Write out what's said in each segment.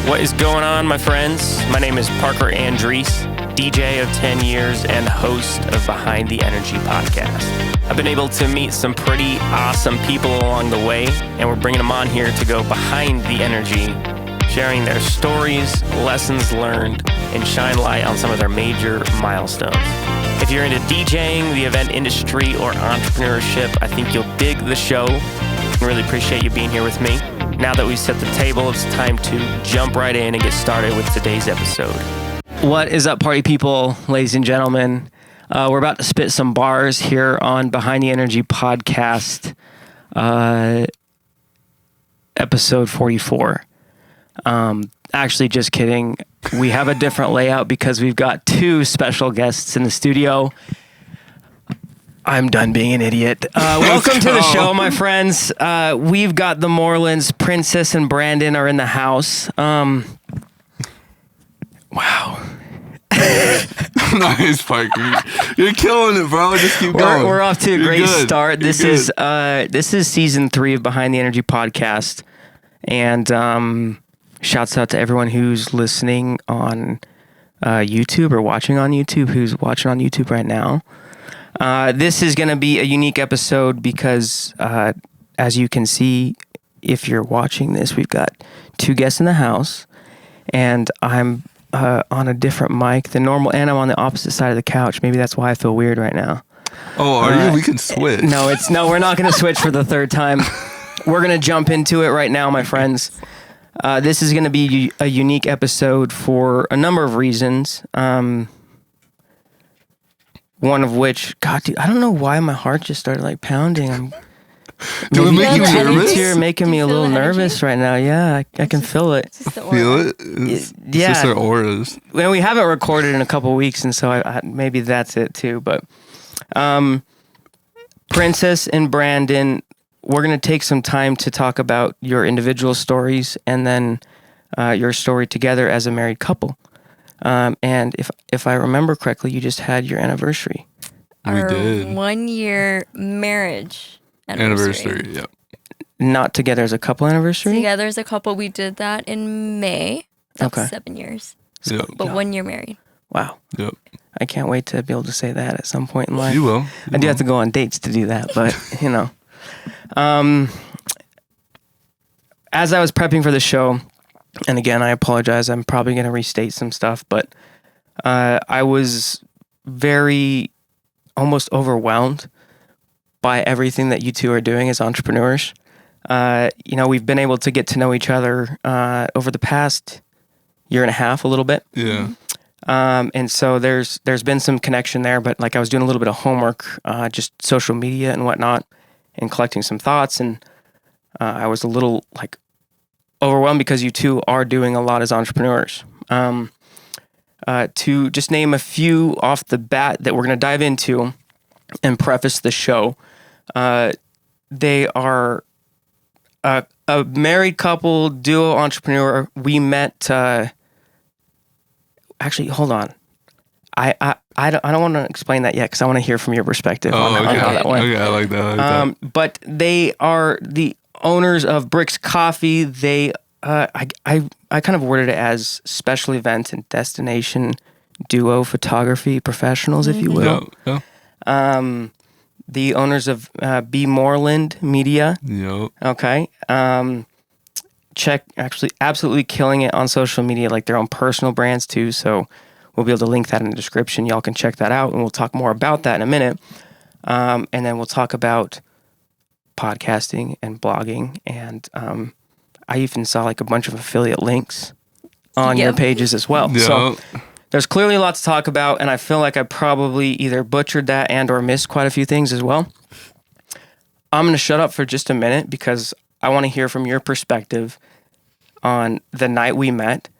What is going on, my friends? My name is Parker Andriese, DJ of 10 years and host of Behind the Energy podcast. I've been able to meet some pretty awesome people along the way, and we're bringing them on here to go behind the energy, sharing their stories, lessons learned, and shine light on some of their major milestones. If you're into DJing, the event industry, or entrepreneurship, I think you'll dig the show. I really appreciate you being here with me. Now that we've set the table, it's time to jump right in and get started with today's episode. What is up, party people, ladies and gentlemen? We're about to spit some bars here on Behind the Energy podcast, episode 44. Actually, just kidding. We have a different layout because we've got two special guests in the studio. I'm done being an idiot. Welcome to the show, my friends. We've got the Morelands. Princess and Brandon are in the house. Wow. Nice, Parker. You're killing it, bro. Just keep going. We're off to a great start. This is season 3 of Behind the Energy podcast. And shouts out to everyone who's listening on YouTube or watching on YouTube, who's watching on YouTube right now. This is going to be a unique episode because, as you can see, if you're watching this, we've got 2 guests in the house, and I'm on a different mic than normal, and I'm on the opposite side of the couch. Maybe that's why I feel weird right now. Oh, are you? We can switch. No, we're not going to switch for the third time. We're going to jump into it right now, my friends. This is going to be a unique episode for a number of reasons. One of which, God, dude, I don't know why my heart just started like pounding. Do it make you nervous? You're making me a little nervous right now. Yeah, I can feel it. Feel it? It's just our auras. Well, we haven't recorded in a couple of weeks, and so maybe that's it too. But Princess and Brandon, we're going to take some time to talk about your individual stories and then your story together as a married couple. And if I remember correctly, you just had your anniversary. We did. 1 year marriage anniversary. Yep. Not together as a couple anniversary? Together as a couple, we did that in May. That was 7 years. Yep. But 1 year married. Wow. Yep. I can't wait to be able to say that at some point in life. You will. I do have to go on dates to do that, but you know. As I was prepping for the show, and again, I apologize, I'm probably going to restate some stuff, but I was very almost overwhelmed by everything that you two are doing as entrepreneurs. We've been able to get to know each other over the past year and a half, a little bit. Yeah. And so there's been some connection there, but like I was doing a little bit of homework, just social media and whatnot, and collecting some thoughts, and I was a little like overwhelmed because you two are doing a lot as entrepreneurs. To just name a few off the bat that we're going to dive into and preface the show, they are a married couple, duo entrepreneur. We met. Actually, hold on. I don't want to explain that yet because I want to hear from your perspective on how that went. Okay, I like that. But they are the owners of Bricks Coffee. They, I kind of worded it as special event and destination duo photography professionals, if you will. Yeah. The owners of B Moreland Media. Yep. Okay. Actually absolutely killing it on social media, like their own personal brands too. So we'll be able to link that in the description. Y'all can check that out, and we'll talk more about that in a minute. And then we'll talk about podcasting and blogging. And I even saw like a bunch of affiliate links on your pages as well. Yep. So there's clearly a lot to talk about, and I feel like I probably either butchered that and or missed quite a few things as well. I'm going to shut up for just a minute because I want to hear from your perspective on the night we met,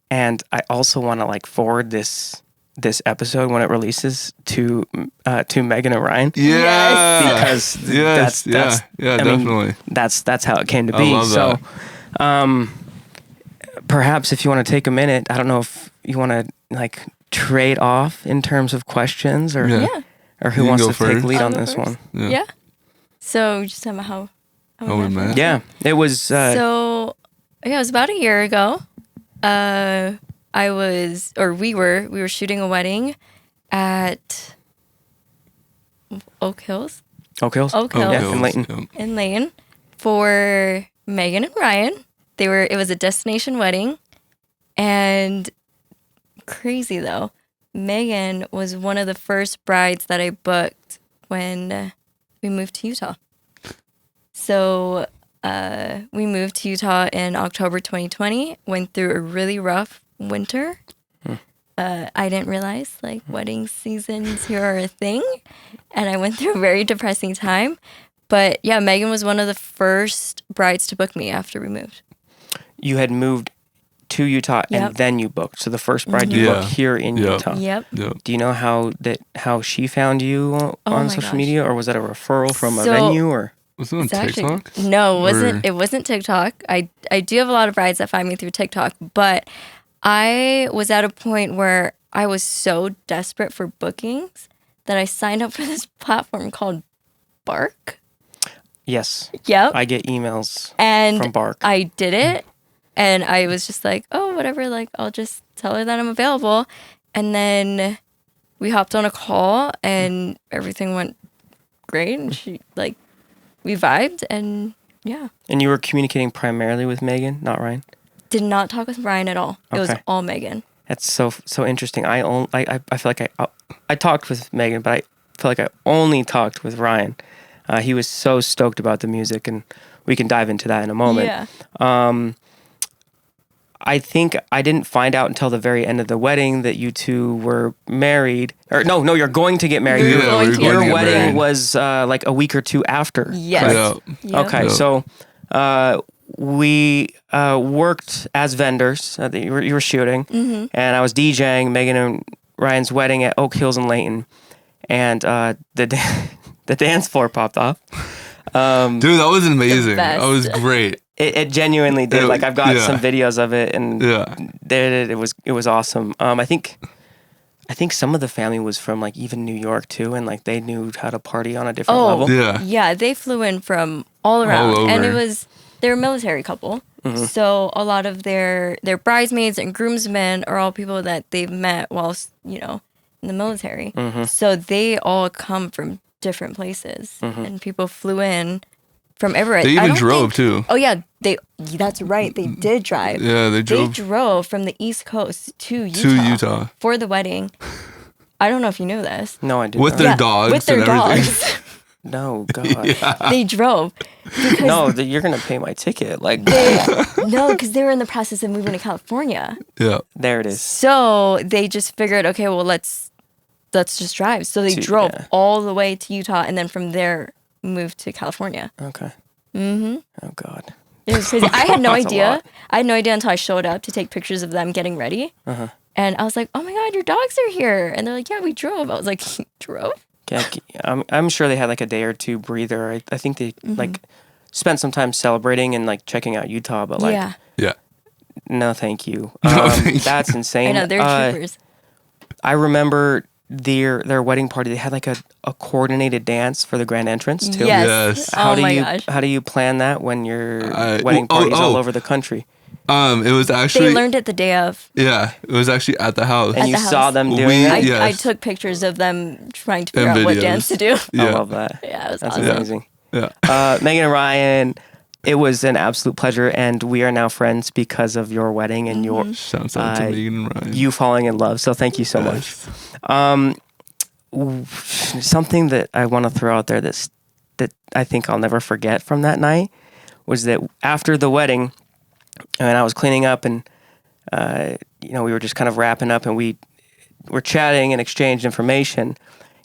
and I also want to like forward this episode when it releases to Megan and Ryan. Yeah, because that's definitely. That's how it came to be. I love that. Perhaps if you want to take a minute, I don't know if you want to like trade off in terms of questions or who wants to take lead on this one. Yeah. So just talking about how we met. Yeah, it was. It was about a year ago. We were shooting a wedding at Oak Hills. Oak Hills? Oak Hills. Yeah, in Layton. Yeah. In Layton for Megan and Ryan. It was a destination wedding, and crazy though, Megan was one of the first brides that I booked when we moved to Utah. So we moved to Utah in October 2020, went through a really rough winter. I didn't realize like wedding seasons here are a thing, and I went through a very depressing time. But yeah, Megan was one of the first brides to book me after we moved. You had moved to Utah Yep. and then you booked. So the first bride you booked here in Utah. Yep. Do you know how she found you on my social gosh. media, or was that a referral from a So- venue, or? Was it on It's actually- TikTok? No, Or- it wasn't TikTok. I do have a lot of brides that find me through TikTok, but I was at a point where I was so desperate for bookings that I signed up for this platform called Bark. Yes. Yep. I get emails And from Bark. I did it, and I was just like, oh, whatever, like I'll just tell her that I'm available. And then we hopped on a call and everything went great, and we vibed, and yeah. And you were communicating primarily with Megan, not Ryan? Did not talk with Ryan at all. It was Okay. all Megan. That's so interesting. I feel like I talked with Megan, but I feel like I only talked with Ryan. He was so stoked about the music, and we can dive into that in a moment. Yeah. I think I didn't find out until the very end of the wedding that you two were married. Or no, you're going to get married. We were Yeah, going we were to going Your to get wedding married. was like a week or two after. Yes. Yeah. Yep. Okay, Yeah. so we worked as vendors. You were shooting, and I was DJing Megan and Ryan's wedding at Oak Hills in Layton, and the dance floor popped off. Dude, that was amazing. best. That was great. It genuinely did. Like I've got Yeah. some videos of it, and Yeah. it was awesome. I think some of the family was from like even New York too, and like they knew how to party on a different Oh, level. Yeah. Yeah, they flew in from all around, All and over. they're a military couple. So a lot of their bridesmaids and groomsmen are all people that they've met whilst in the military. So they all come from different places, and people flew in from everywhere. They I even don't drove think- too. Oh yeah, that's right. They did drive. Yeah, they They drove drove from the East Coast to Utah, to Utah for the wedding. I don't know if you knew this. No, I didn't. with know. their dogs with their and everything. dogs. No, God. They drove. Because No, you're gonna pay my ticket. Like because they were in the process of moving to California. Yeah. there it is. So they just figured, okay, well let's just drive. So they drove all the way to Utah, and then from there moved to California. Okay. Oh God. It was crazy. I had no That's a idea. lot. I had no idea until I showed up to take pictures of them getting ready. And I was like, oh my God, your dogs are here. And they're like, yeah, we drove. I was like, drove? Yeah, I'm sure they had like a day or two breather. I think they like spent some time celebrating and like checking out Utah, but like yeah. Yeah. no, thank you. thank you. That's insane. I know, they're troopers. I remember their wedding party. They had like a coordinated dance for the grand entrance too. Yes. Yes. How Oh do my you gosh. how do you plan that when your I- wedding oh, parties all oh. over the country? It was They actually learned it the day of. yeah, it was actually at the house. And At you the saw house. them doing We- it? I Yes. took pictures of them trying to figure And out what videos. dance to do. Yeah. I love that. Yeah, it was That's awesome. amazing. Yeah. Megan and Ryan, it was an absolute pleasure, and we are now friends because of your wedding and your Shouts out to Megan and Ryan. you falling in love. So thank you so much. Something that I want to throw out there that I think I'll never forget from that night was that after the wedding, and I was cleaning up, and we were just kind of wrapping up, and we were chatting and exchanged information.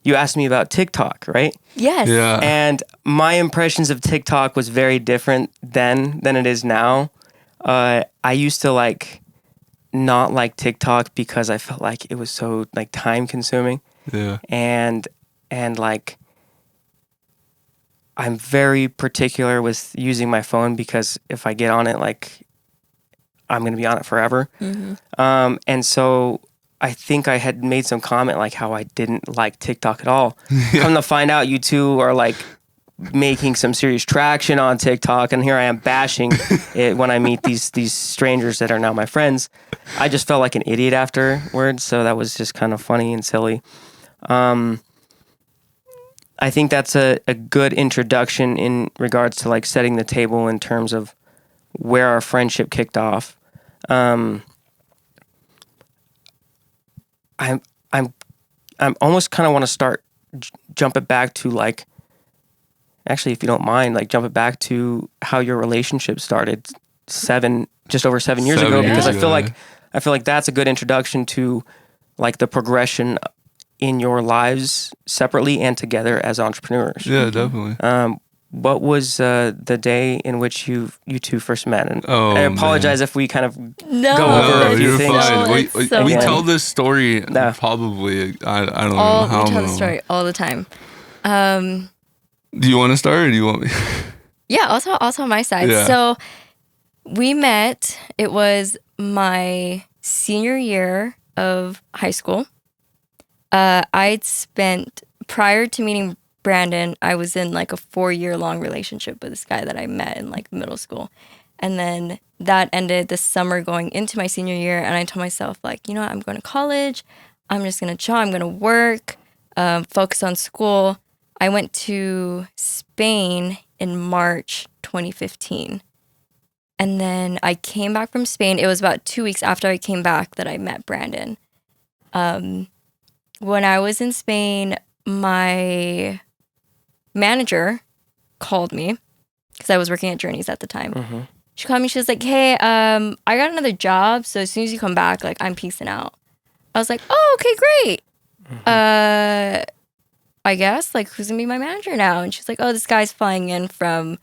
You asked me about TikTok, right? Yes. Yeah. And my impressions of TikTok was very different then than it is now. I used to not like TikTok because I felt like it was so like time consuming. Yeah. And like I'm very particular with using my phone because if I get on it, like I'm going to be on it forever. And so I think I had made some comment like how I didn't like TikTok at all. Come to find out, you two are like making some serious traction on TikTok, and here I am bashing it when I meet these strangers that are now my friends. I just felt like an idiot afterwards, so that was just kind of funny and silly. I think that's a good introduction in regards to like setting the table in terms of where our friendship kicked off. I'm almost kind of want to start jump it back to like, actually, if you don't mind, like jump it back to how your relationship started just over 7 years ago, because I feel like that's a good introduction to like the progression in your lives separately and together as entrepreneurs. Yeah, definitely. What was the day in which you two first met? And I apologize if we kind of go over a few things. Fine. We tell this story probably, I don't know how long. We tell the story all the time. Do you want to start or do you want me? Yeah, I'll tell my side. Yeah. So we met, it was my senior year of high school. I'd spent, prior to meeting Brandon, I was in like a 4-year long relationship with this guy that I met in like middle school. And then that ended this summer going into my senior year. And I told myself like, you know what, I'm going to college. I'm just going to chill. I'm going to work, focus on school. I went to Spain in March 2015. And then I came back from Spain. It was about 2 weeks after I came back that I met Brandon. When I was in Spain, my manager called me because I was working at Journeys at the time. Mm-hmm. She called me. She was like, hey, I got another job. So as soon as you come back, like, I'm peacing out. I was like, oh, okay, great. Mm-hmm. I guess, like, who's going to be my manager now? And she's like, oh, this guy's flying in from,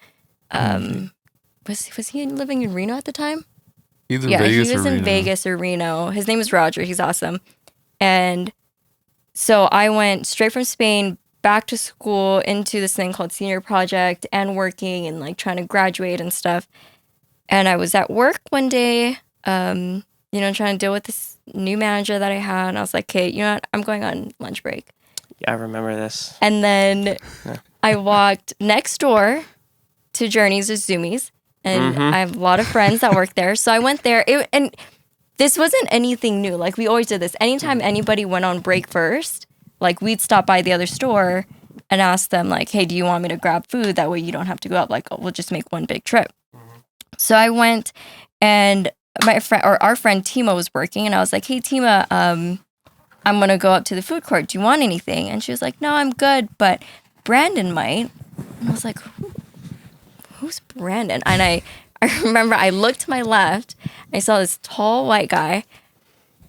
was he living in Reno at the time? Vegas he was in Vegas or Reno. His name is Roger. He's awesome. And so I went straight from Spain back to school into this thing called senior project and working and like trying to graduate and stuff. And I was at work one day, trying to deal with this new manager that I had. And I was like, okay, you know what? I'm going on lunch break. Yeah, I remember this. And then I walked next door to Journeys or Zoomies. And I have a lot of friends that work there. So I went there. And this wasn't anything new. Like, we always did this. Anytime anybody went on break first, like, we'd stop by the other store and ask them, like, hey, do you want me to grab food? That way you don't have to go out. Like, we'll just make one big trip. So I went, and my friend, or our friend Tima, was working. And I was like, hey, Tima, I'm going to go up to the food court. Do you want anything? And she was like, no, I'm good, but Brandon might. And I was like, who's Brandon? And I remember I looked to my left. I saw this tall white guy.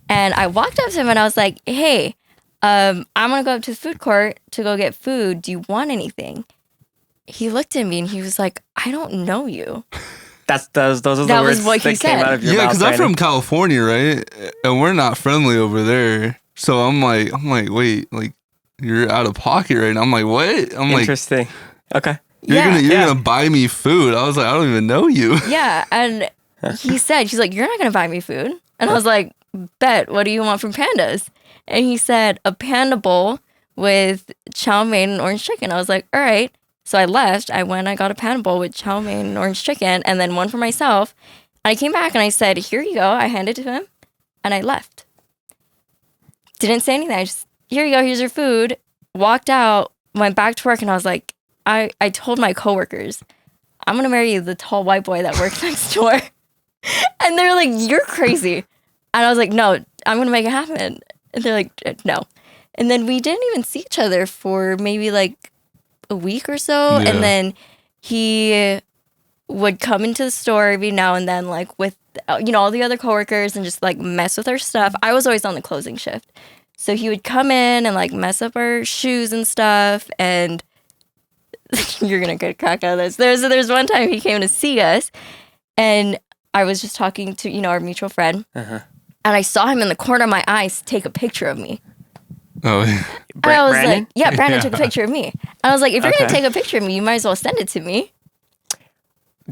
And I walked up to him and I was like, hey, I'm going to go up to the food court to go get food. Do you want anything? He looked at me and he was like, I don't know you. Those are the words that came out of your mouth. Yeah, because I'm from California, right? And we're not friendly over there. So I'm like, wait, like, you're out of pocket right now. I'm like, what? I'm Interesting. Okay. You're gonna buy me food. I was like, I don't even know you. Yeah, and she's like, you're not gonna buy me food. And I was like, bet. What do you want from Pandas? And he said, a panda bowl with chow mein and orange chicken. I was like, all right. So I left. I went. I got a panda bowl with chow mein and orange chicken, and then one for myself. And I came back and I said, here you go. I handed it to him, and I left. Didn't say anything. I just, here you go. Here's your food. Walked out. Went back to work, and I was like, I told my coworkers, I'm going to marry the tall white boy that works next door. And they're like, you're crazy. And I was like, no, I'm going to make it happen. And they're like, no. And then we didn't even see each other for maybe like a week or so. Yeah. And then he would come into the store every now and then, like with, all the other coworkers and just like mess with our stuff. I was always on the closing shift. So he would come in and like mess up our shoes and stuff. And you're going to get a crack out of this. There's one time he came to see us and I was just talking to, our mutual friend. Uh-huh. And I saw him in the corner of my eyes take a picture of me. Oh, yeah. And I was Brandon? Like, yeah, Brandon took a picture of me. And I was like, if you're going to take a picture of me, you might as well send it to me.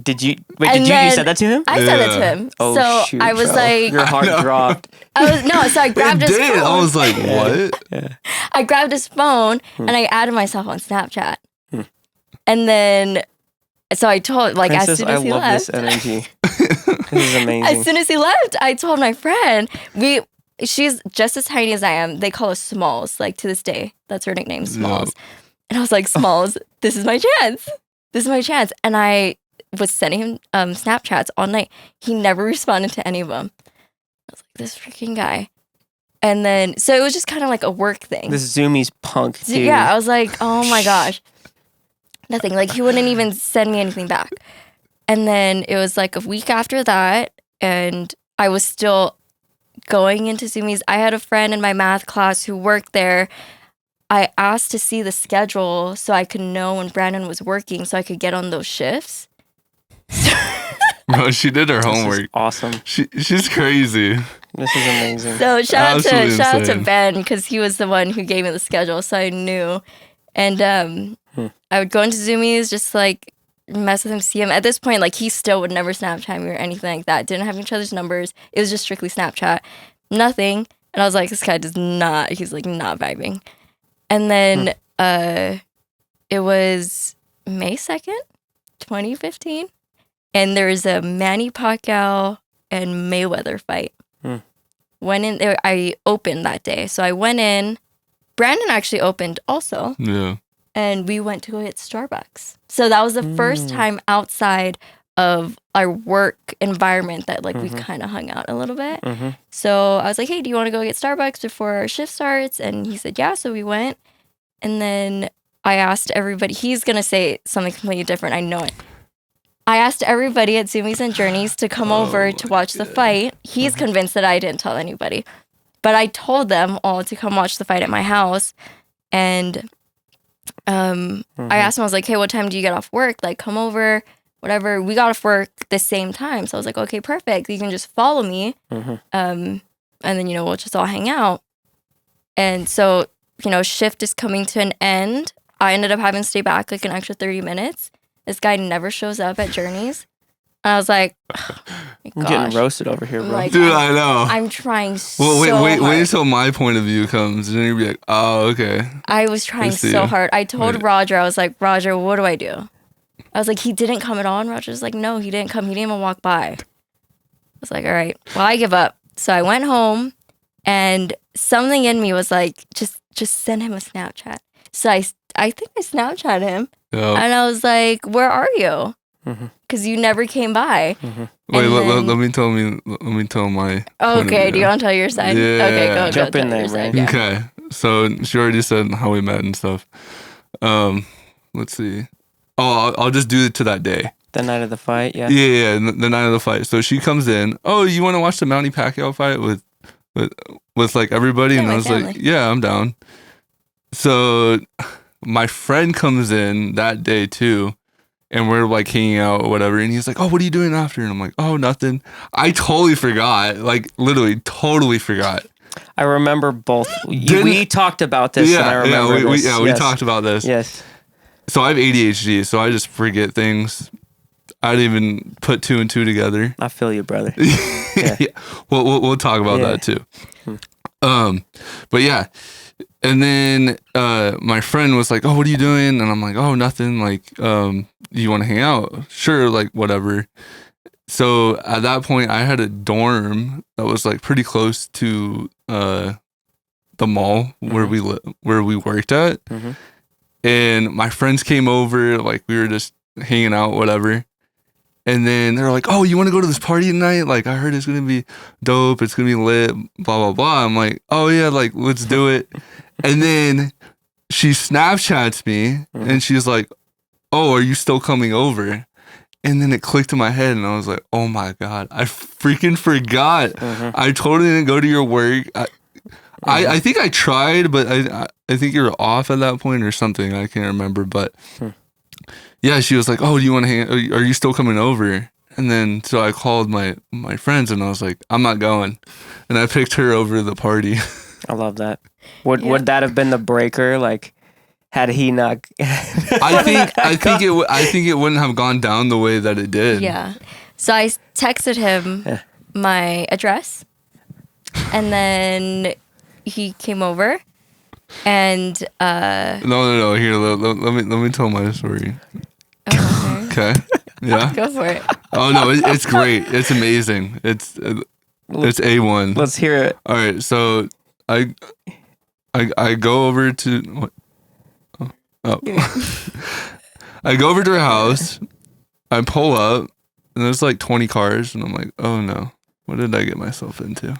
Did you said that to him? I said it to him. Oh, so shoot, I was bro. like, your heart dropped. So I grabbed his phone. I was like, what? Yeah. I grabbed his phone and I added myself on Snapchat. And then, so I told, like, Princess, as soon as he love left. this energy. This is amazing. As soon as he left, I told my friend, she's just as tiny as I am. They call us Smalls, like to this day. That's her nickname, Smalls. Yeah. And I was like, Smalls, this is my chance. This is my chance. And I was sending him Snapchats all night. He never responded to any of them. I was like, this freaking guy. And then, so it was just kind of like a work thing. This Zoomies punk, dude. Yeah, I was like, oh my gosh. Nothing. Like, he wouldn't even send me anything back. And then it was like a week after that, and I was still going into Zoomies. I had a friend in my math class who worked there. I asked to see the schedule so I could know when Brandon was working so I could get on those shifts. Bro, she did her This is homework. awesome. She's crazy. This is amazing. So shout out to insane. Ben, because he was the one who gave me the schedule, so I knew. And I would go into Zoomies, just like mess with him, see him. At this point, like, he still would never Snapchat me or anything like that. Didn't have each other's numbers. It was just strictly Snapchat. Nothing. And I was like, this guy does not, he's like not vibing. And then it was May 2nd, 2015. And there was a Manny Pacquiao and Mayweather fight. Went in there, I opened that day. So I went in. Brandon actually opened also. Yeah. And we went to go get Starbucks. So that was the first time outside of our work environment that like we kind of hung out a little bit. So I was like, hey, do you want to go get Starbucks before our shift starts? And he said, yeah. So we went. And then I asked everybody, he's going to say something completely different. I know it. I asked everybody at Zoomies and Journeys to come over to watch the fight. He's convinced that I didn't tell anybody. But I told them all to come watch the fight at my house. And I asked him, I was like, hey, what time do you get off work? Like, come over, whatever. We got off work the same time. So I was like, okay, perfect. You can just follow me. And then, you know, we'll just all hang out. And so, you know, shift is coming to an end. I ended up having to stay back like an extra 30 minutes. This guy never shows up at Journeys. And I was like, oh my I'm gosh. getting roasted over here, bro. Like, Dude, I know. I'm trying so Well, wait hard. until my point of view comes, and then you'll be like, oh, okay. I was trying see so you. hard. I told Wait. Roger, I was like, Roger, what do I do? I was like, he didn't come at all. And Roger was like, no, he didn't come. He didn't even walk by. I was like, all right, well, I give up. So I went home, and something in me was like, just send him a Snapchat. So I think I Snapchat him, Yeah. and I was like, where are you? Because you never came by. Wait, And let then- me tell my. point of Okay, do view. you want to tell your side? Yeah. Okay, go. Jump tell in there, your side, Ray. yeah. Okay, so she already said how we met and stuff. Let's see. Oh, I'll just do it to that day. The night of the fight, yeah. Yeah, the night of the fight. So she comes in. Oh, you want to watch the Manny Pacquiao fight with like everybody? Yeah, and I my was family. like, yeah, I'm down. So my friend comes in that day too, and we're like hanging out or whatever. And he's like, oh, what are you doing after? And I'm like, oh, nothing. I totally forgot. Like literally, totally forgot. I remember both. Didn't- We talked about this, and I remember we this. we Yes. talked about this. Yes. So I have ADHD, so I just forget things. I didn't even put two and two together. I feel you, brother. Yeah. We'll talk about Yeah. that too. But yeah. And then my friend was like, oh, what are you doing? And I'm like, oh, nothing. Like, you want to hang out? Sure, like whatever. So at that point I had a dorm that was like pretty close to the mall where we worked at. And my friends came over, like we were just hanging out, whatever. And then they're like, oh, you want to go to this party tonight? Like, I heard it's going to be dope. It's going to be lit, blah, blah, blah. I'm like, oh, yeah, like, let's do it. And then she Snapchats me and she's like, oh, are you still coming over? And then it clicked in my head and I was like, oh my God, I freaking forgot. I totally didn't go to your work. I think I tried, but I think you were off at that point or something. I can't remember. But yeah, she was like, oh, do you want to hang? Are you still coming over? And then so I called my friends and I was like, I'm not going. And I picked her over the party. I love that. Would that have been the breaker? Like, had he not? I think it wouldn't have gone down the way that it did. Yeah. So I texted him my address, and then he came over, And No. Here, let me tell my story. Okay. Yeah. Go for it. Oh no, it's great. It's amazing. It's A1. Let's hear it. All right, so I go over to what? Oh. I go over to her house. I pull up, and there's like 20 cars, and I'm like, oh no, what did I get myself into?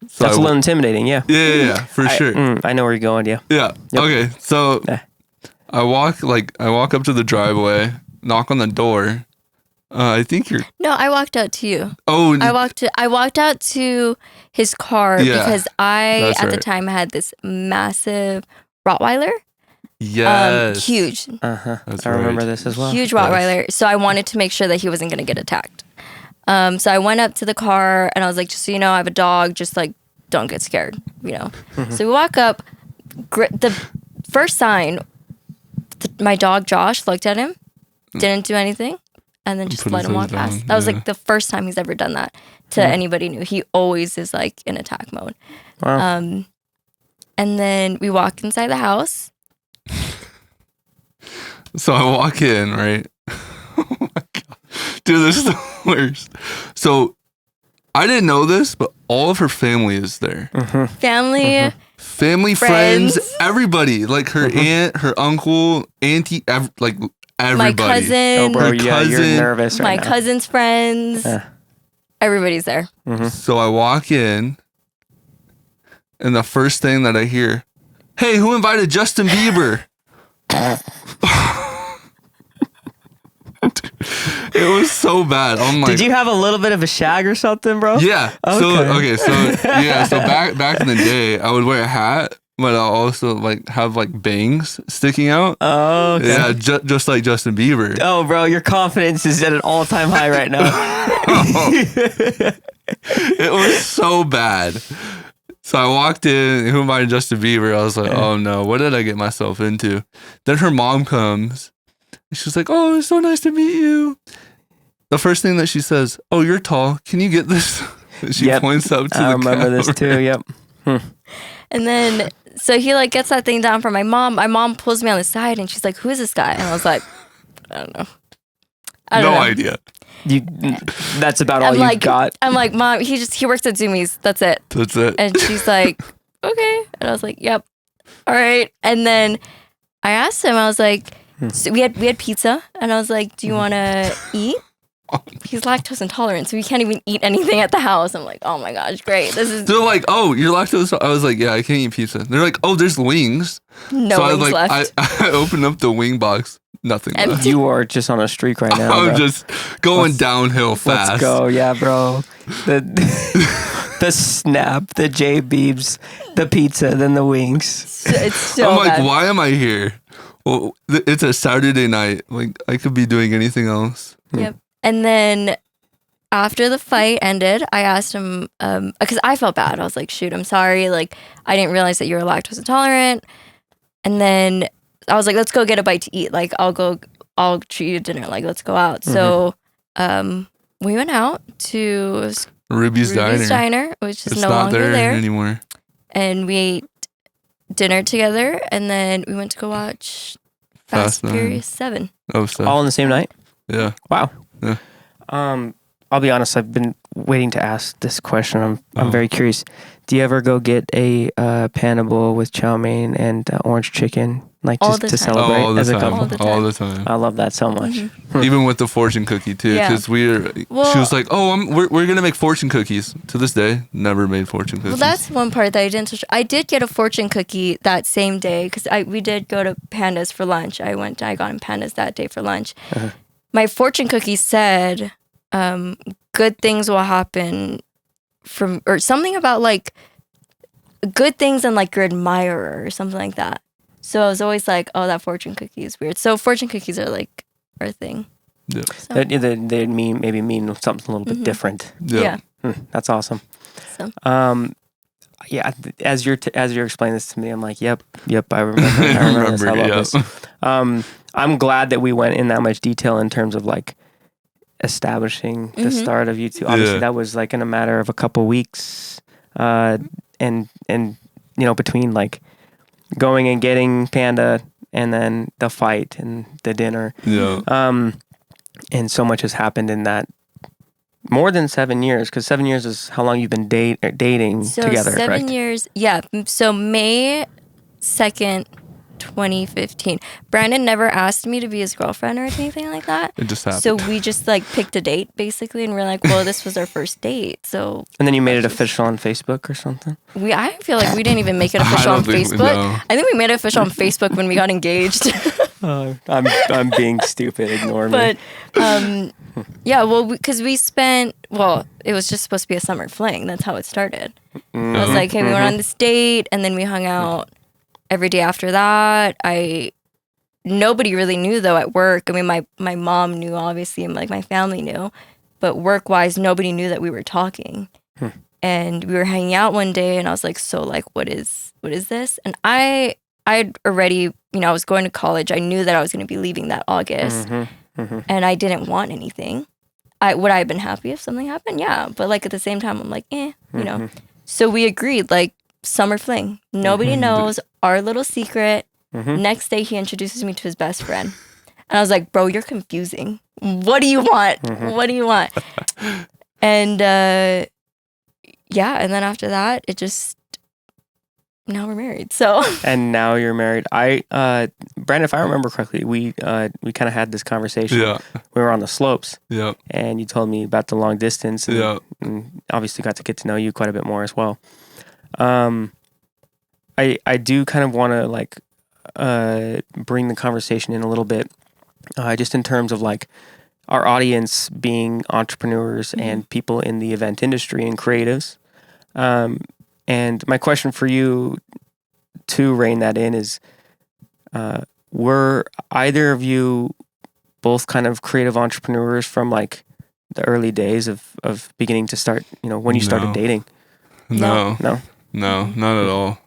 So That's a little intimidating, yeah. Yeah, for sure. I know where you're going, yeah. Yeah. Yep. Okay, so I walk up to the driveway, knock on the door. I think you're. No, I walked out to you. Oh, I walked out to his car because I that's at the right. time had this massive Rottweiler. Yes. Huge. That's I remember right. this as well. Huge Rottweiler. So I wanted to make sure that he wasn't going to get attacked. So I went up to the car and I was like, just so you know, I have a dog. Just like, don't get scared, you know. So we walk up. The first sign, my dog Josh looked at him, didn't do anything, and then just Put let his him walk head down, past. That was yeah. like the first time he's ever done that to anybody new. He always is like in attack mode. Wow. And then we walk inside the house. So I walk in, right? Oh my god, dude, this is the worst. So I didn't know this, but all of her family is there. Family. Family, friends, everybody. Like her aunt, her uncle, auntie, like everybody. My cousin. Oh, bro, Her yeah, you're cousin- nervous right My now. cousin's friends. Everybody's there. So I walk in, and the first thing that I hear, hey, who invited Justin Bieber? It was so bad. I'm like, Did you have a little bit of a shag or something, bro? yeah. Okay. So back in the day, I would wear a hat, but I'll also like have like bangs sticking out. Oh, okay. Yeah, just like Justin Bieber. Oh, bro, your confidence is at an all-time high right now. It was so bad. So I walked in, who am I, Justin Bieber? I was like, oh no, what did I get myself into? Then her mom comes. She's like, oh, it's so nice to meet you. The first thing that she says, oh, you're tall. Can you get this? She Yep. points up to I the remember this camera. too, yep. And then, so he like gets that thing down for my mom. My mom pulls me on the side and she's like, who is this guy? And I was like, I don't know. I don't No know. idea. That's about all you got. I'm like, Mom, he works at Zoomies. That's it. That's it. And she's like, okay. And I was like, yep. All right. And then I asked him, I was like, so we had pizza. And I was like, do you want to eat? He's lactose intolerant, so we can't even eat anything at the house. I'm like, oh my gosh, great. This is They're like, oh, you're lactose. I was like, yeah, I can't eat pizza. They're like, oh, there's wings. no So wings I left. I opened up the wing box. Nothing Empty. left. You are just on a streak right now. I'm bro. just going downhill fast. Let's go, yeah, bro. The snap, the J Beebs, the pizza, then the wings. It's so I'm like, bad. why am I here? Well, it's a Saturday night. Like, I could be doing anything else. Yep. And then after the fight ended, I asked him, because I felt bad. I was like, shoot, I'm sorry. Like, I didn't realize that you were lactose intolerant. And then I was like, let's go get a bite to eat. Like, I'll treat you to dinner. Like, let's go out. So we went out to Ruby's Diner, which is It's no not longer there there. anymore. And we ate dinner together. And then we went to go watch Fast and Nine. Furious 7. Oh, so All on the same night? yeah. Wow. Yeah. I'll be honest, I've been waiting to ask this question. I'm very curious. Do you ever go get a panable with chow mein and orange chicken, like All just the to time. celebrate all the as a time. couple? All the All the time. I love that so much. Even with the fortune cookie too, Yeah. because she was like, "Oh, we're gonna make fortune cookies." To this day, never made fortune cookies. Well, that's one part that I didn't touch. I did get a fortune cookie that same day because we did go to Panda's for lunch. I got in Panda's that day for lunch. My fortune cookie said, "Good things will happen from," or something about like good things and like your admirer or something like that. So I was always like, "Oh, that fortune cookie is weird." So fortune cookies are like our thing. Yeah. So, They mean something a little bit different. yeah. That's awesome. So Yeah, as you're explaining this to me, I'm like, yep, I remember. I remember this. I love this. I'm glad that we went in that much detail in terms of like establishing the start of you two. Obviously, that was like in a matter of a couple weeks, and you know, between like going and getting Panda, and then the fight and the dinner. Yeah. And so much has happened in that more than 7 years, because 7 years is how long you've been dating together, 7 correct? years. Yeah. So May 2nd, 2015. Brandon never asked me to be his girlfriend or anything like that. It just happened. So we just like picked a date basically, and we're like, well, this was our first date. So And then you made it official on Facebook or something? I feel like we didn't even make it official on don't think- Facebook. no. I think we made it official on Facebook when we got engaged. I'm being stupid. Ignore me. But yeah, well, because we spent, it was just supposed to be a summer fling. That's how it started. I was like, hey, we went on this date, and then we hung out every day after that. Nobody really knew though at work. I mean, my mom knew, obviously, and like my family knew, but work-wise, nobody knew that we were talking. And we were hanging out one day, and I was like, so like, what is this? And I'd already, I was going to college. I knew that I was going to be leaving that August, and I didn't want anything. Would I have been happy if something happened? Yeah, but like at the same time, I'm like, So we agreed, like, summer fling. Nobody knows, our little secret. Next day, he introduces me to his best friend. And I was like, bro, you're confusing. What do you want? What do you want? And and then after that, now we're married. So And now you're married. Brandon, if I remember correctly, we kind of had this conversation. Yeah. We were on the slopes. Yeah. And you told me about the long distance. And, Yeah. and obviously got to get to know you quite a bit more as well. I do kind of want to like bring the conversation in a little bit, just in terms of like our audience being entrepreneurs and people in the event industry and creatives. And my question for you to rein that in is, were either of you both kind of creative entrepreneurs from like the early days of beginning to start, when you started dating? No, No? not at all.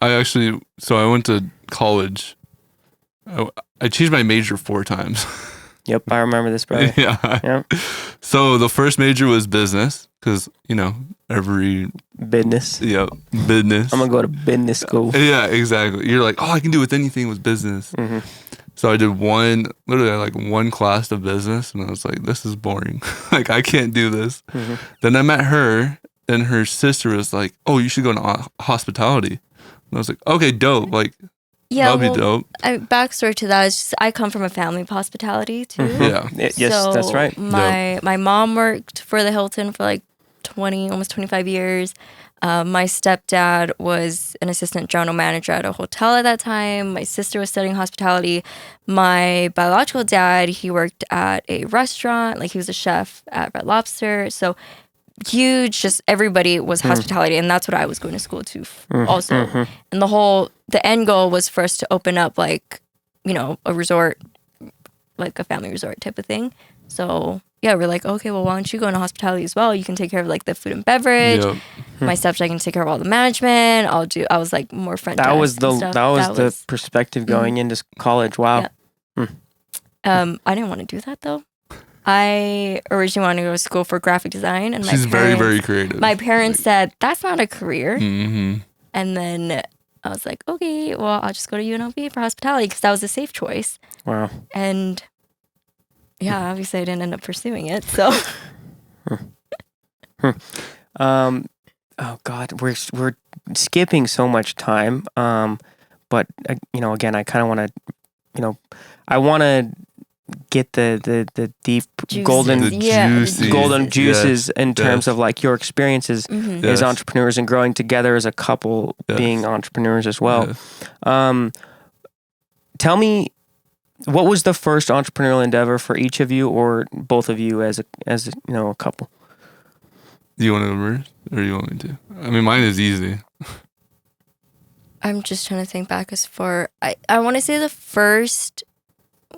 I went to college. I changed my major 4 times. Yep, I remember this, brother. Yeah. Yep. So the first major was business, because every Business. business. I'm gonna go to business school. Yeah, exactly. You're like, I can do with anything with business. So I did one class of business, and I was like, this is boring. Like, I can't do this. Then I met her, and her sister was like, oh, you should go into hospitality. And I was like, okay, dope. Like, that'll be dope. Backstory to that is just, I come from a family of hospitality too. Yeah. Yes, So that's right. My mom worked for the Hilton for like almost 25 years. My stepdad was an assistant general manager at a hotel at that time. My sister was studying hospitality. My biological dad, he worked at a restaurant. Like, he was a chef at Red Lobster. So huge, just everybody was hospitality, and that's what I was going to school to also. And the end goal was for us to open up like, a resort, like a family resort type of thing. So yeah, we're like, okay, well, why don't you go into hospitality as well? You can take care of like the food and beverage. Yep. My stepdad can take care of all the management. I was like more front desk. That was and stuff. the perspective going into college. Wow. Yeah. I didn't want to do that though. I originally wanted to go to school for graphic design, and She's very, very creative. My parents said that's not a career. Mm-hmm. And then I was like, okay, well, I'll just go to UNLV for hospitality because that was a safe choice. Wow. And yeah, obviously I didn't end up pursuing it. So. Oh God, we're skipping so much time. But again, I kind of want to, I want to get the deep Juices. golden juices Yes. in terms Yes. of like your experiences Mhm. as Yes. entrepreneurs and growing together as a couple, Yes. being entrepreneurs as well. Yes. Tell me, what was the first entrepreneurial endeavor for each of you, or both of you as a couple? Do you want to go first, or do you want me to? I mean, mine is easy. I'm just trying to think back as far. I want to say the first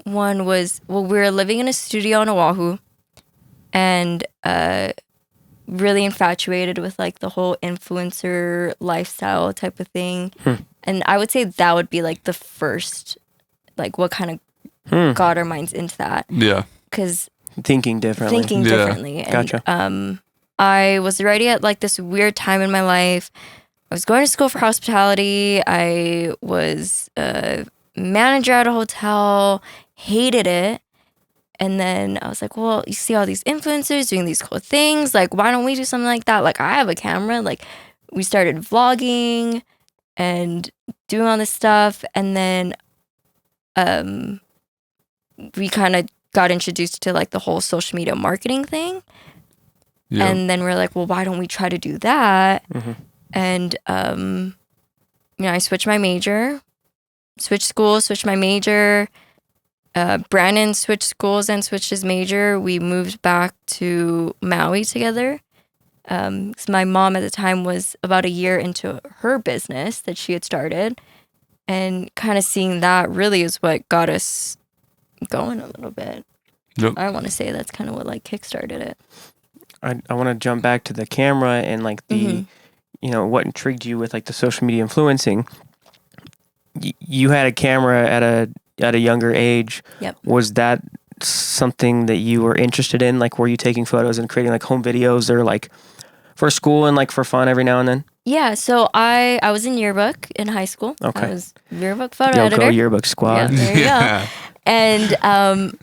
one was, we were living in a studio on Oahu, and really infatuated with like the whole influencer lifestyle type of thing. And I would say that would be like the first, like what kind of got our minds into that. Yeah. Because Thinking differently. Yeah. differently. And, Gotcha. I was already at like this weird time in my life was going to school for hospitality. I was a manager at a hotel, hated it. And then I was like, well, you see all these influencers doing these cool things. Like, why don't we do something like that? Like, I have a camera. Like, we started vlogging and doing all this stuff. And then we kind of got introduced to like the whole social media marketing thing. Yep. And then we're like, well, why don't we try to do that? Mm-hmm. And, I switched my major, switched school, switched my major. Brandon switched schools and switched his major. We moved back to Maui together. So my mom at the time was about a year into her business that she had started. And kind of seeing that really is what got us going a little bit. Yep. I want to say that's kind of what like kickstarted it. I want to jump back to the camera and like the, what intrigued you with like the social media influencing. You had a camera at a younger age. Yep. Was that something that you were interested in? Like, were you taking photos and creating like home videos or like for school and like for fun every now and then? Yeah. So I was in yearbook in high school. Okay. I was yearbook photo editor. Go yearbook squad. Yeah, there you go. And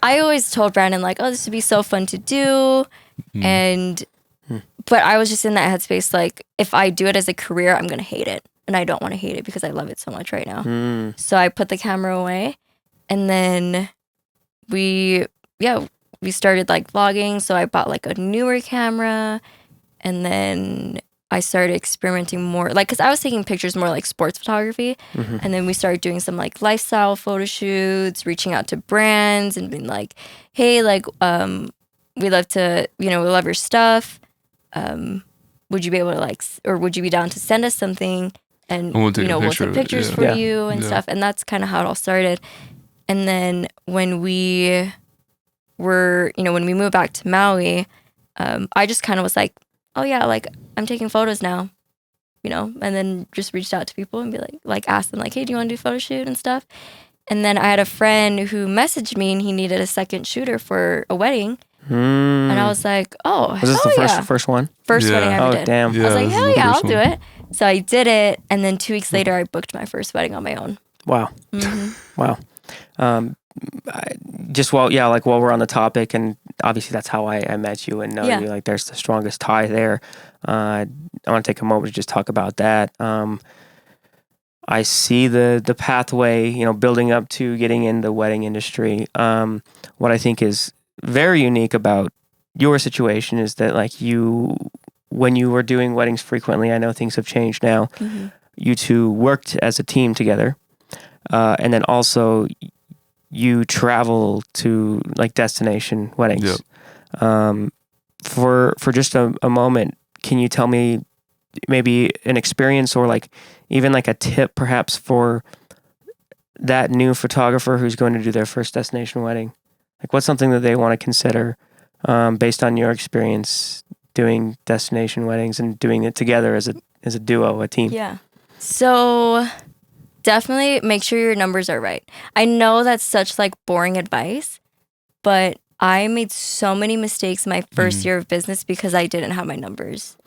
I always told Brandon like, oh, this would be so fun to do. And, but I was just in that headspace. Like, if I do it as a career, I'm going to hate it. And I don't want to hate it because I love it so much right now. So I put the camera away. And then we started like vlogging. So I bought like a newer camera, and then I started experimenting more, like, cause I was taking pictures more like sports photography. Mm-hmm. And then we started doing some like lifestyle photo shoots, reaching out to brands and being like, hey, like, we love to, we love your stuff. Would you be able to like, or would you be down to send us something? And, we'll take pictures for you and stuff. And that's kind of how it all started. And then when we were, when we moved back to Maui, I just kind of was like, oh yeah, like I'm taking photos now, and then just reached out to people and be like asked them like, hey, do you want to do a photo shoot and stuff? And then I had a friend who messaged me and he needed a second shooter for a wedding. And I was like, oh, was this the first one? First wedding I ever did. Damn. I was like, hell yeah, I'll do it. So I did it. And then 2 weeks later, I booked my first wedding on my own. Wow. Mm-hmm. Wow. While we're on the topic, and obviously that's how I met you and know you, like there's the strongest tie there. I want to take a moment to just talk about that. I see the pathway, building up to getting in the wedding industry. What I think is very unique about your situation is that like when you were doing weddings frequently, I know things have changed now. Mm-hmm. You two worked as a team together. And then also you travel to like destination weddings. Yep. For just a moment, can you tell me maybe an experience or like even like a tip perhaps for that new photographer who's going to do their first destination wedding? Like what's something that they want to consider based on your experience doing destination weddings and doing it together as a duo, a team? Yeah. So definitely make sure your numbers are right. I know that's such like boring advice, but I made so many mistakes my first year of business because I didn't have my numbers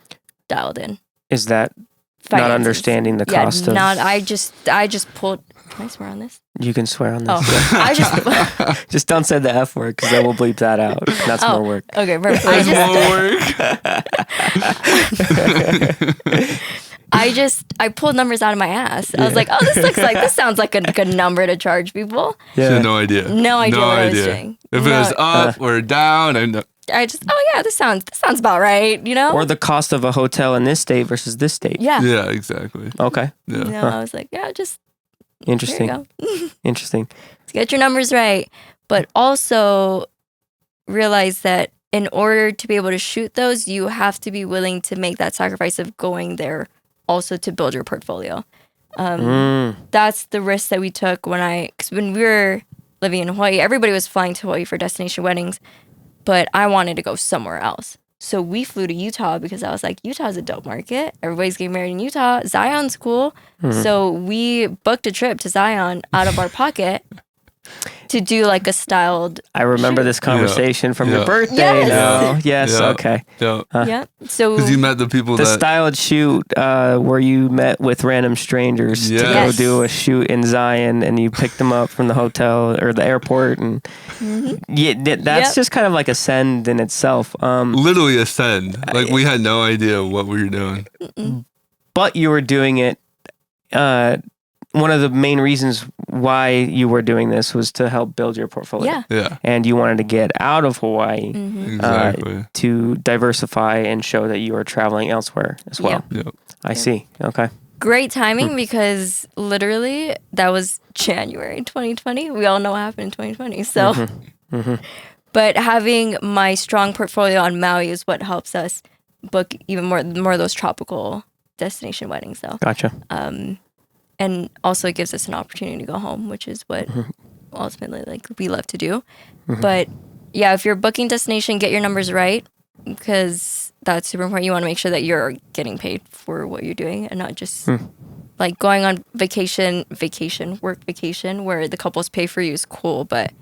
dialed in. Is that finances? Not understanding the cost of? I just pulled. Can I swear on this? You can swear on this. Oh, I just just don't say the F word because then we'll bleep that out. That's more work. Okay, perfect. I pulled numbers out of my ass. I was like, oh, this sounds like a good number to charge people. Yeah. So no idea. No idea what I was doing. If it was up or down, I just, this sounds about right, Or the cost of a hotel in this state versus this state. Yeah. Yeah, exactly. Okay. Yeah. I was like, just interesting. There you go. Interesting. To get your numbers right, but also realize that in order to be able to shoot those, you have to be willing to make that sacrifice of going there also to build your portfolio. That's the risk that we took because when we were living in Hawaii, everybody was flying to Hawaii for destination weddings, but I wanted to go somewhere else. So we flew to Utah because I was like, Utah's a dope market. Everybody's getting married in Utah. Zion's cool. Mm-hmm. So we booked a trip to Zion out of our pocket. to do like a styled. I remember this conversation from your birthday. Yes. No. Yes. Yeah. Okay. Yeah. Yeah. So Because you met the people The that. styled shoot where you met with random strangers to go Yes. do a shoot in Zion, and you picked them up from the hotel or the airport, and that's just kind of like a send in itself. Literally a send. Like, we had no idea what we were doing. But you were doing it. One of the main reasons why you were doing this was to help build your portfolio. Yeah. Yeah. And you wanted to get out of Hawaii Exactly. to diversify and show that you are traveling elsewhere as well. Yep. I see. Okay. Great timing because literally that was January 2020. We all know what happened in 2020. So, but having my strong portfolio on Maui is what helps us book even more of those tropical destination weddings. So, Gotcha. and also it gives us an opportunity to go home, which is what ultimately like we love to do. But yeah, if you're booking destination, get your numbers right because that's super important. You want to make sure that you're getting paid for what you're doing and not just like going on work vacation where the couples pay for you is cool, but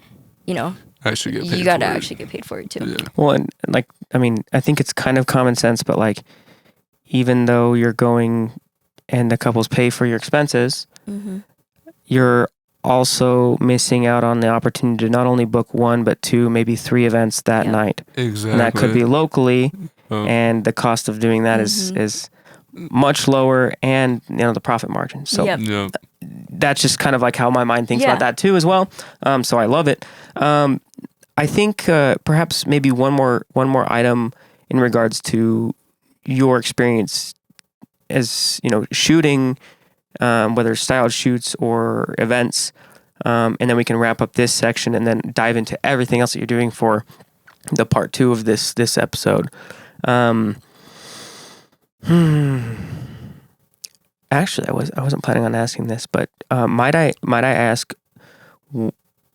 you know, Actually get paid. you got to for it. actually get paid for it too. Yeah. Well, and like, I mean, I think it's kind of common sense, but like, even though you're going and the couples pay for your expenses, you're also missing out on the opportunity to not only book one, but two, maybe three events that night. Exactly. And that could be locally, Oh. and the cost of doing that is much lower, and you know the profit margin. So Yep. Yeah. that's just kind of like how my mind thinks about that too as well. So I love it. I think perhaps maybe one more item in regards to your experience as shooting, whether styled shoots or events, and then we can wrap up this section and then dive into everything else that you're doing for the part 2 of this episode. Actually, I wasn't planning on asking this, but might I ask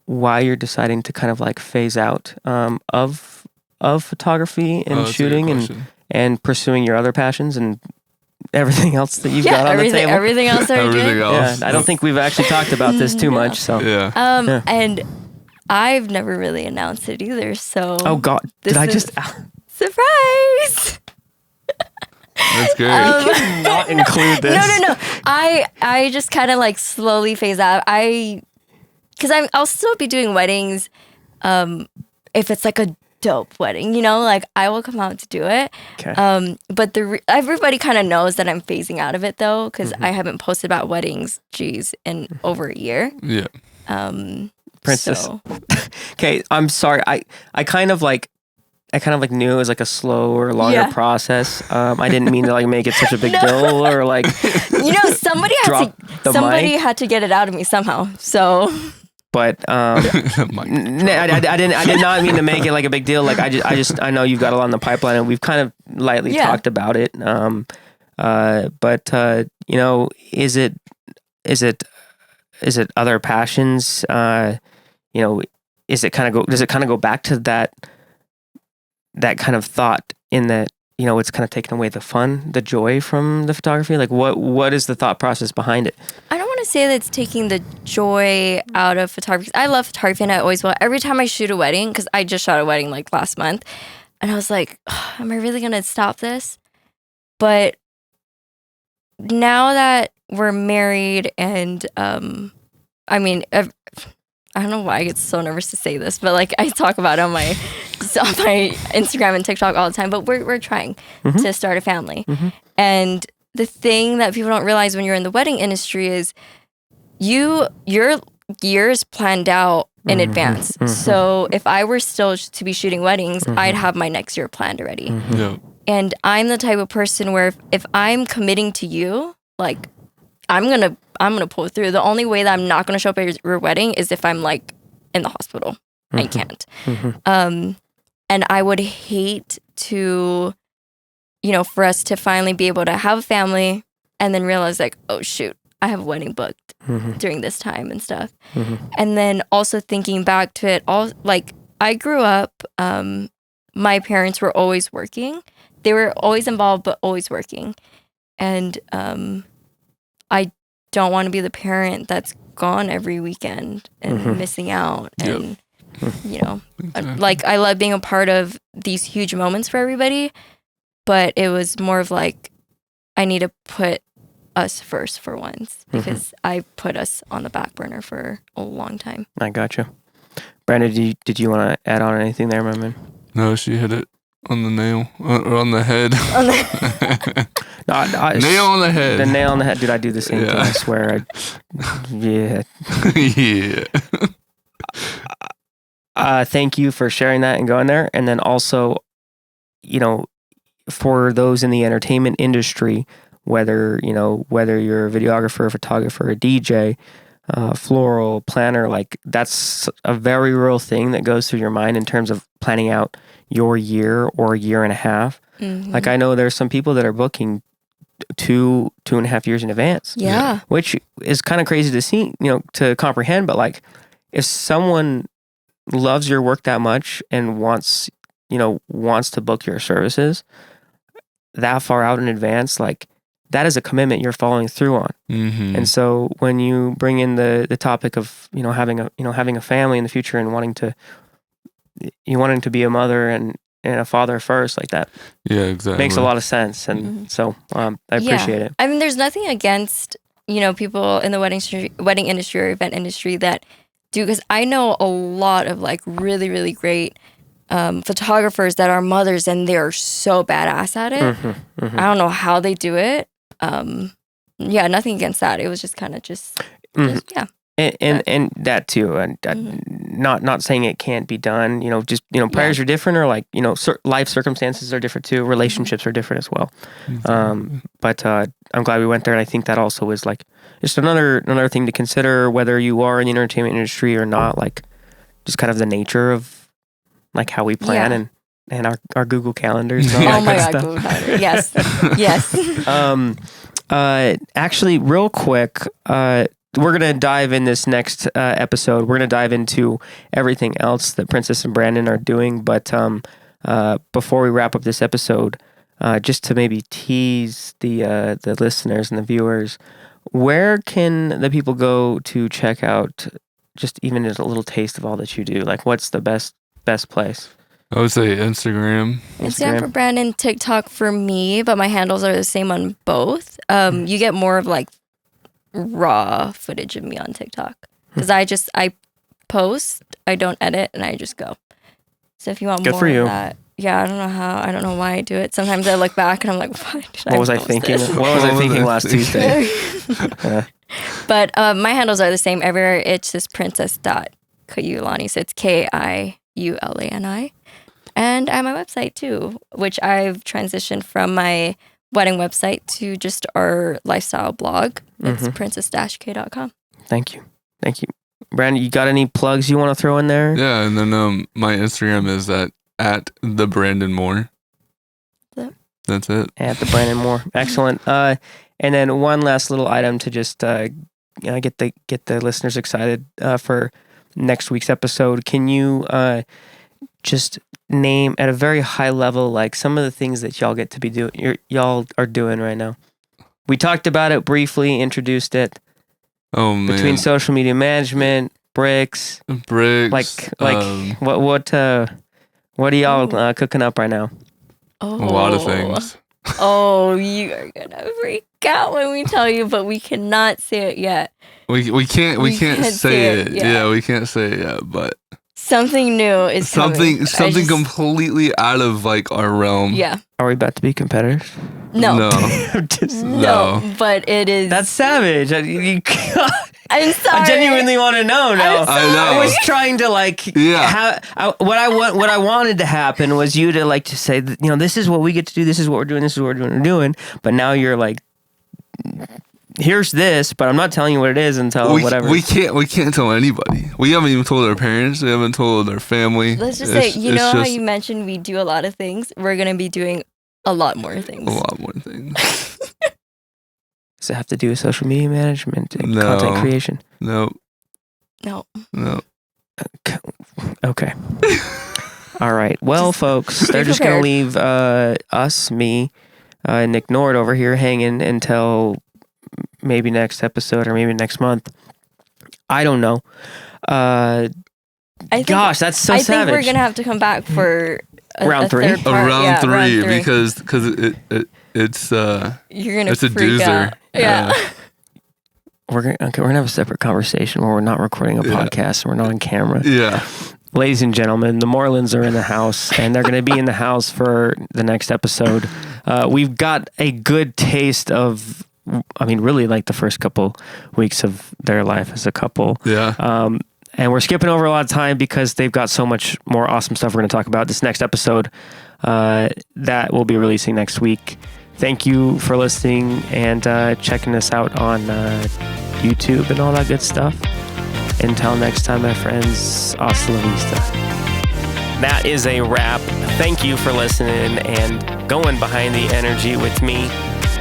why you're deciding to kind of like phase out of photography and shooting and pursuing your other passions and everything else that you've got on the table? Everything else that we're doing. Everything else. Yeah, I don't think we've actually talked about this too much. So Yeah. And I've never really announced it either. So oh God, did I just surprise? That's great. not include this? No. I just kind of like slowly phase out. Because I'll still be doing weddings, if it's like a dope wedding, like I will come out to do it. Okay. But everybody kind of knows that I'm phasing out of it though, because I haven't posted about weddings, in over a year. Yeah. Princess. So. Okay, I'm sorry. I kind of like knew it was like a slower, longer process. I didn't mean to like make it such a big deal or like somebody had to get it out of me somehow. So but I did not mean to make it like a big deal. Like I know you've got a lot in the pipeline and we've kind of lightly talked about it. But is it other passions? Does it kind of go back to that kind of thought in that, it's kind of taken away the fun, the joy from the photography? Like what is the thought process behind it? I don't want to say that it's taking the joy out of photography. I love photography and I always will. Every time I shoot a wedding, because I just shot a wedding like last month, and I was like, am I really going to stop this? But now that we're married and, I don't know why I get so nervous to say this, but like I talk about it on my Instagram and TikTok all the time, but we're trying to start a family. And the thing that people don't realize when you're in the wedding industry is your year is planned out in advance. So if I were still to be shooting weddings, I'd have my next year planned already. Yeah. And I'm the type of person where if I'm committing to you, like I'm gonna pull through. The only way that I'm not gonna show up at your wedding is if I'm like in the hospital. I can't. And I would hate to, for us to finally be able to have a family and then realize like, oh shoot, I have a wedding booked during this time and stuff. And then also thinking back to it all, like I grew up, my parents were always working. They were always involved, but always working. And I don't want to be the parent that's gone every weekend and missing out. And, you know, Exactly. like I love being a part of these huge moments for everybody, but it was more of like, I need to put us first for once because I put us on the back burner for a long time. I gotcha. Brandon, did you want to add on anything there, my man? No, she hit it on the nail or on the head. Nail on the head. The nail on the head. Dude, I do the same thing. I swear. Yeah. Thank you for sharing that and going there. And then also, you know, for those in the entertainment industry, whether you're a videographer, a photographer, a DJ, floral planner, like that's a very real thing that goes through your mind in terms of planning out your year or a year and a half. Like I know there's some people that are booking 2.5 years in advance. Yeah. Which is kind of crazy to see, to comprehend. But like, if someone loves your work that much and wants to book your services that far out in advance, like that is a commitment you're following through on. And so when you bring in the topic of having a family in the future and wanting to be a mother and a father first, like that, exactly, makes a lot of sense. And so I appreciate it. I mean, there's nothing against people in the wedding industry or event industry that do, because I know a lot of like really, really great photographers that are mothers and they're so badass at it. I don't know how they do it. Nothing against that. It was just kind of just and that too, and not saying it can't be done. Prayers are different, or like life circumstances are different too. Relationships are different as well. But I'm glad we went there, and I think that also is like just another thing to consider, whether you are in the entertainment industry or not. Like just kind of the nature of like how we plan and our Google calendars. And all that kind of Google Calendar. Yes. Actually, real quick, we're going to dive in this next episode. We're going to dive into everything else that Princess and Brandon are doing. But before we wrap up this episode, just to maybe tease the listeners and the viewers, where can the people go to check out just even a little taste of all that you do? Like, what's the best place? I would say Instagram for Brandon, TikTok for me, but my handles are the same on both. You get more of like raw footage of me on TikTok because I post, I don't edit, and I just go. So if you want more of that, I don't know why I do it. Sometimes I look back and I'm like, what was I thinking? What was I thinking last Tuesday? But my handles are the same everywhere. It's just princess.Kaiulani. So it's Kiulani. And I have my website too, which I've transitioned from my wedding website to just our lifestyle blog. It's princess-k.com. Thank you. Brandon, you got any plugs you want to throw in there? Yeah, and then my Instagram is at the Brandon Moore. That's it. At the Brandon Moore. Excellent. And then one last little item to just get the listeners excited for next week's episode. Can you just name at a very high level like some of the things that y'all get to be doing? Y'all are doing right now. We talked about it briefly, introduced it. Oh man! Between social media management, bricks, like what are y'all cooking up right now? A lot of things. Oh, you are gonna freak out when we tell you, but we cannot say it yet. We can't say it. Yeah, we can't say it yet, but something new is something completely out of like our realm. Yeah. Are we about to be competitors? No. No. But it is. That's savage. I'm sorry. I genuinely want to know now. I know. I was trying to what I wanted to happen was you to like to say that, this is what we get to do. This is what we're doing. This is what we're doing. But now you're like, here's this, but I'm not telling you what it is until whatever. We can't tell anybody. We haven't even told our parents. We haven't told our family. Let's just say, how you mentioned we do a lot of things. We're gonna be doing a lot more things. Does it have to do with social media management and content creation? No. Okay. All right. Well, folks, they're just gonna leave me, Nick Nord over here hanging until maybe next episode or maybe next month. I don't know. Gosh, that's so savage. I think we're gonna have to come back for round three. third part. Round three, because it's you're gonna it's a freak doozer. out. Yeah. We're gonna have a separate conversation where we're not recording a podcast and we're not on camera. Yeah. Ladies and gentlemen, the Morelands are in the house, and they're going to be in the house for the next episode. We've got a good taste of, really like the first couple weeks of their life as a couple. Yeah. And we're skipping over a lot of time because they've got so much more awesome stuff we're going to talk about this next episode that we'll be releasing next week. Thank you for listening and checking us out on YouTube and all that good stuff. Until next time, my friends, hasta la vista. That is a wrap. Thank you for listening and going behind the energy with me.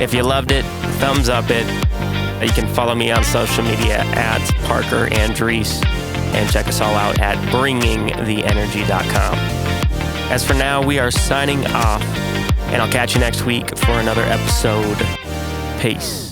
If you loved it, thumbs up it. You can follow me on social media at Parker Andriese and check us all out at bringingtheenergy.com. As for now, we are signing off, and I'll catch you next week for another episode. Peace.